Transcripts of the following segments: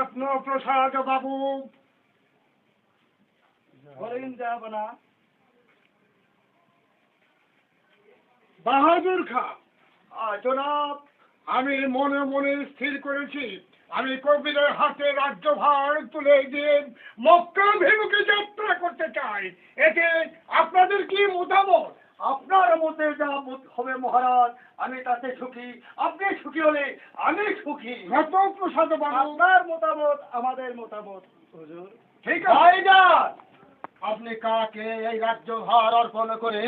রত্নপ্রসাদ বাবু বলেন যাব না। বাহাদুর খা, জনাব, আমি মনে মনে স্থির করেছি আমি কবিরের হাতে রাজ্যভার তুলে দিয়ে মক্কাভিমুখে যাত্রা করতে চাই। এতে আপনাদের কি মতামত? আপনার মতে যা হবে মহারাজ, আমি তাতে সুখী। আপনি সুখী হলে আমি সুখী। রত্নপ্রসাদ বাবু, আপনার মতামত আমাদের মতামত হুজুর। ঠিক আছে। ভাইজান, আপনি কাকে এই রাজ্যভার অর্পণ করে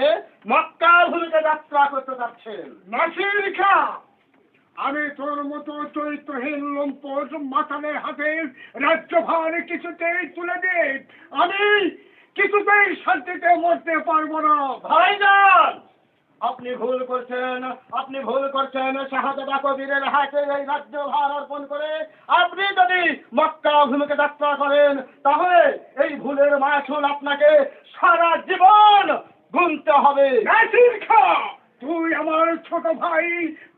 মক্কাভিমুখে যাত্রা করতে যাচ্ছেন? নাসির খা, আমি তোর মতো চরিত্রহীন লম্পট মাতালের হাতে রাজ্যভার কিছুতেই তুলে দে আমি কিছুতেই শান্তিতে মরতে পারবো না। ভাইজান, আপনি ভুল করছেন, আপনি ভুল করছেন। শাহজাদা কবিরের হাতে এই রাজ্যভার অর্পণ করে আপনি যদি মক্কা অভিমুখে যাত্রা করেন, তাহলে এই ভুলের মাসুল আপনাকে সারা জীবন গুনতে হবে। নাসির খা, তুই আমার ছোট ভাই,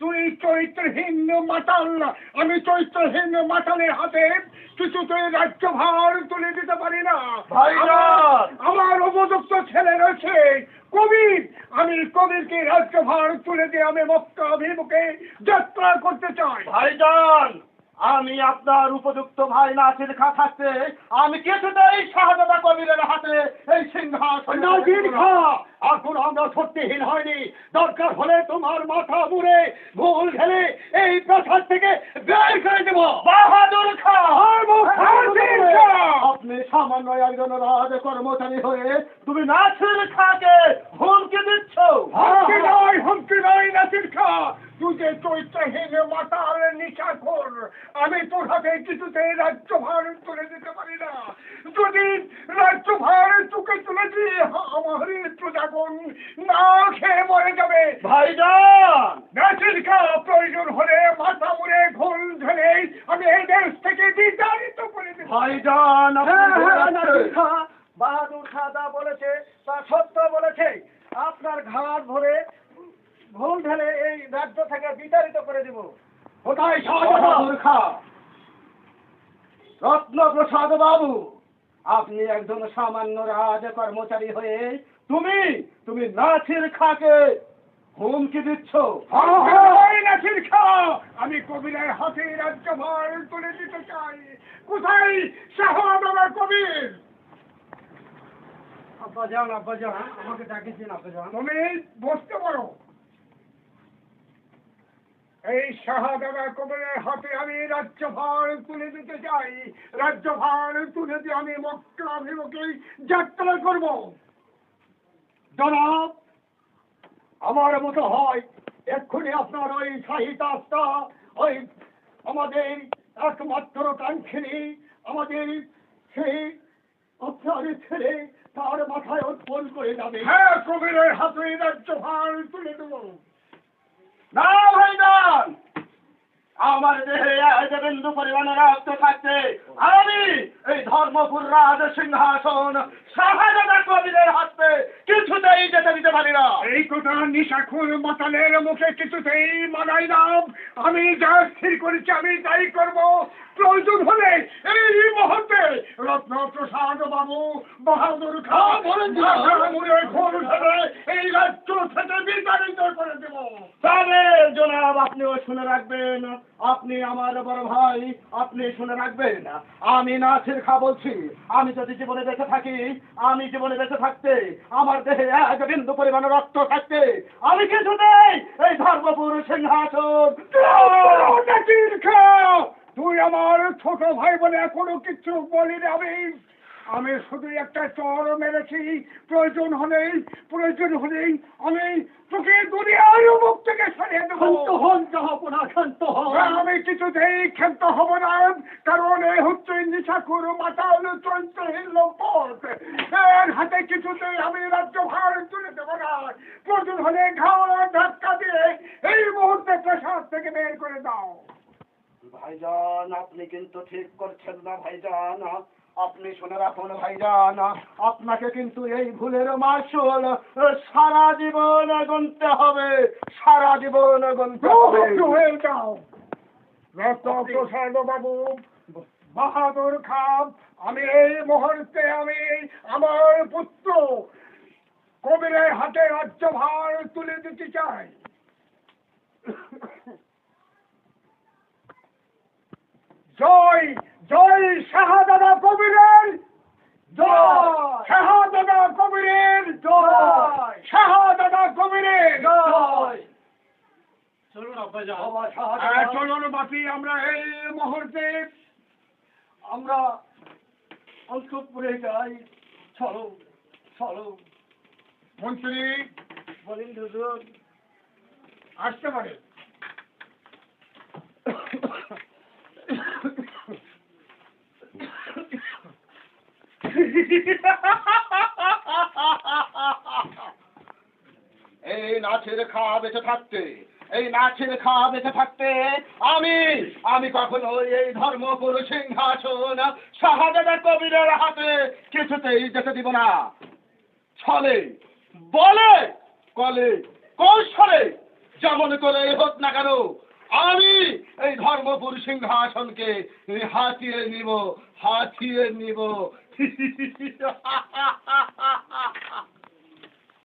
তুই চরিত্রহীন মাতাল, আমি চরিত্রহীন মাতালের হাতে কিছুতেই রাজ্যভার তুলে দিতে পারি না। ভাইজান, আমার উপযুক্ত ছেলে রয়েছে কবির, আমি কবিরকে রাজ্যভার তুলে দিয়ে আমি মক্কা অভিমুখে যাত্রা করতে চাই। ভাইজান, আমি আপনার উপযুক্ত ভাই নাসির খা থাকতে আমি কিছুতেই শাহজাদা কবিরের হাতে এই সিংহাসন। নাসির খা, এখন আমরা শক্তিহীন হয়নি, দরকার হলে তোমার মাথা মুড়ে ভুল ঢেলে এই প্রাসাদ থেকে বের করে দেব। বাহাদুর খা, নাসির খা, আপনি সামান্য একজন রাজ কর্মচারী হয়ে তুমি নাসির খাকে হুমকি দিচ্ছ। হুমকি নয় নাসির খা, তুই যে চরিত্রহীন মাতাল নিশাখোর, আমি তোর হাতে কিছুতেই রাজ্যভার তুলে দিতে পারি না। যদি রাজ্যভার চুকে তুলেছি আমার প্রজাগণ না খেয়ে মরে যাবে। ভাইজান, নাসির খা, প্রয়োজন হলে মাথা মুড়ে ঘোল ঢেলে আমি এই দেশ থেকে বিতাড়িত করে দেব। ভাইজান, বাহাদুর খা যা বলেছে তা সত্য বলেছে। আপনার ঘাট ভরে ভুল ঢেলে এই রাজ্য থেকে বিতাড়িত করে দিব। কোথায় বাহাদুর খা, রত্নপ্রসাদ বাবু, আপনি একজন সামান্য রাজ কর্মচারী হয়ে তুমি নাসির খাকে হুমকি দিচ্ছ। নাসির খা, আমি কবিরের হাতে রাজ্যভার তুলে দিতে চাই। কোথায় শাহজাদা কবির? আব্বাজান, আমাকে ডাকেছেন আব্বাজান। তুমি বসতে পারো। এই শাহজাদা কবিরের হাতে আমি রাজ্যভার তুলে দিতে চাই। রাজ্যভার তুলে দিয়ে আমি মক্কা অভিমুখে যাত্রা করব। জনাব, আমার মতো হয় এক্ষুনি আপনার ওই সাহিত্য ওই আমাদের একমাত্র কাঙ্ক্ষিনী আমাদের সেই অফিসারের ছেলে তার মাথায় অর্পণ করে যাবে। হ্যাঁ, কবিরের হাতে রাজ্যভার তুলে দেব। না ভাইজান, আমার দেহে এক বিন্দু পরিমাণে রক্ত থাকতে আমি এই ধর্মপুর রাজ সিংহাসন শাহজাদা কবিরের হাতে কিছুতেই যেতে দিতে পারি না। এই কথা নিশাখুর মাতালের মুখে কিছুতেই মানাই না। আমি যা স্থির করেছি আমি তাই করব। প্রয়োজন হলে এই মুহূর্তে রত্নপ্রসাদ বাবু, বাহাদুর খা এই রাজ্য থেকে বিতাড়িত করে দেব। তবে জনাব, আপনিও শুনে রাখবেন, আপনি আমার বড় ভাই, আপনি শুনে রাখবেন, আমি নাসির খা বলছি, আমি যদি জীবনে বেঁচে থাকি, আমি জীবনে বেঁচে থাকতে আমার দেহে এক বিন্দু পরিমাণ রক্ত থাকতে আমি কিছুতেই এই ধর্মপুর সিংহাসন। নাসির খা, তুই আমার ছোট ভাই বলে এখনো কিচ্ছু বলিনি। আমি শুধু একটা চর মেরেছি। প্রয়োজন হলেই আমি তোকে দুনিয়ার মুখ থেকে সরিয়ে দেবো। আমি কিছুতেই ক্ষান্ত হব না, কারণ এই হচ্ছে নিশাখুর মাতাল চরিত্রহীন লোক। এর হাতে কিছুতেই আমি রাজ্যভার তুলে দেবো না। প্রয়োজন হলে ঘাড় ধাক্কা দিয়ে এই মুহূর্তে প্রাসাদ থেকে বের করে দাও। ভাইজান, আপনি কিন্তু ঠিক করছেন না ভাইজান, আপনি শুনে রাখুন ভাইজান, আপনাকে কিন্তু এই ভুলের মাসুল সারা জীবন গুনতে হবে, সারা জীবন গুনতে হবে। হয়ে যাও রত্নপ্রসাদ বাবু, বাহাদুর খান, আমি এই মুহূর্তে আমি আমার পুত্র কবিরের হাতে রাজ্যভার তুলে দিতে চাই। জয় জয় শাহজাদা কবিরের জয়, শাহজাদা কবিরের জয়, শাহজাদা কবিরের জয়। চলুন আব্বাজান। চলুন বাপি, আমরা এই মুহূর্তে আমরা অন্তঃপুরে যাই। চলো চলো। মন্ত্রী বলেন হুজুর। আসতে পারে। এই নাচের খাওয়া বেঁচে থাকতে, এই নাচের খাওয়া বেঁচে থাকতে আমি কখনো এই ধর্মপুর সিংহাসন শাহজাদা কবিরের হাতে কিছুতেই যেতে দিব না। ছলে বলে কলে কৌশলে যেমন করে হোক না কেন আমি এই ধর্মপুর সিংহাসনকে হাতিয়ে নিব।